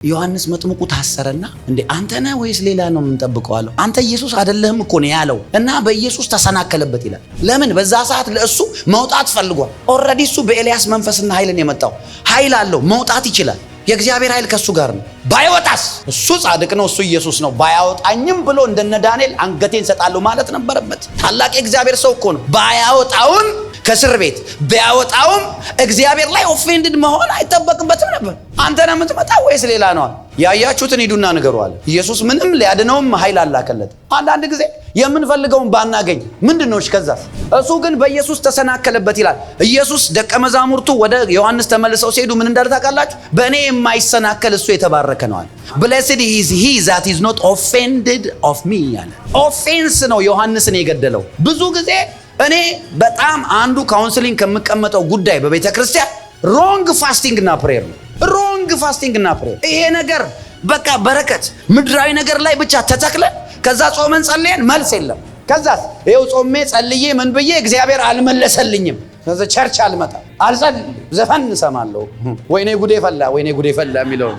ዮሐንስ መጥምቁ ታሰረና እንዴ አንተ ነህ ወይስ ሌላ ነው የምንጠብቀው አለው። አንተ ኢየሱስ አይደለህም እኮ ነው ያለው እና በኢየሱስ ተሰናከለበት ይላል። ለምን በዛ ሰዓት ለእሱ መውጣት ፈልጓል። ኦልሬዲ እሱ በኤልያስ መንፈስና ኃይልን የመጣው ኃይል አለው፣ መውጣት ይችላል። የእግዚአብሔር ኃይል ከሱ ጋር ነው። ባይወጣስ እሱ ጻድቅ ነው፣ እሱ ኢየሱስ ነው። ባያወጣኝም ብሎ እንደነ ዳንኤል አንገቴን ሰጣለሁ ማለት ነበረበት። ታላቅ የእግዚአብሔር ሰው እኮ ነው። ባያወጣውም ከእስር ቤት ቢያወጣውም እግዚአብሔር ላይ ኦፌንድድ መሆን አይጠበቅበትም ነበር። አንተ ነህ የምትመጣው ወይስ ሌላ ነው? ያያችሁትን ሂዱና ንገሩ አለ። ኢየሱስ ምንም ሊያድነውም ኃይል አላከለት። አንዳንድ ጊዜ የምንፈልገውን ባናገኝ ምንድነው? ከዛስ እሱ ግን በኢየሱስ ተሰናከለበት ይላል። ኢየሱስ ደቀ መዛሙርቱ ወደ ዮሐንስ ተመልሰው ሲሄዱ ምን እንዳለ ታውቃላችሁ? በእኔ የማይሰናከል እሱ የተባረከ ነው አለ። Blessed is he that is not offended of me አለ። ኦፌንስ ነው ዮሐንስን የገደለው። ብዙ ጊዜ እኔ በጣም አንዱ ካውንስሊንግ ከመቀመጠው ጉዳይ በቤተ ክርስቲያን ሮንግ ፋስቲንግ እና ፕሬየር ነው። ሮንግ ፋስቲንግ እና ፕሬየር ይሄ ነገር በቃ በረከት ምድራዊ ነገር ላይ ብቻ ተተክለን ከዛ ጾመን ጸልየን መልስ የለም። ከዛስ ይኸው ጾሜ ጸልዬ ምን ብዬ እግዚአብሔር አልመለሰልኝም። ከዛ ቸርች አልመጣም፣ አልጸልይም፣ ዘፈን እንሰማለሁ። ወይኔ ጉዴ ፈላ፣ ወይኔ ጉዴ ፈላ የሚለው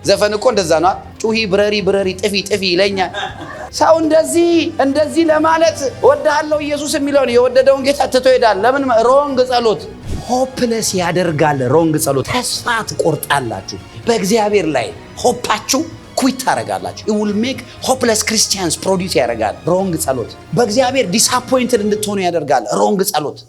ዘፈን እኮ እንደዛ ነው። ጩሂ ብረሪ ብረሪ ጥፊ ጥፊ ይለኛል። ሰው እንደዚህ ለማለት ወዳለው ኢየሱስ የሚለውን የወደደውን ጌታ ትቶ ይሄዳል። ለምን? ሮንግ ጸሎት ሆፕለስ ያደርጋል። ሮንግ ጸሎት ተስፋ ትቆርጣላችሁ። በእግዚአብሔር ላይ ሆፓችሁ ኩዊት ታረጋላችሁ። it will make hopeless Christians produce ያደርጋል። ሮንግ ጸሎት በእግዚአብሔር ዲስአፖይንትድ እንድትሆኑ ያደርጋል። ሮንግ ጸሎት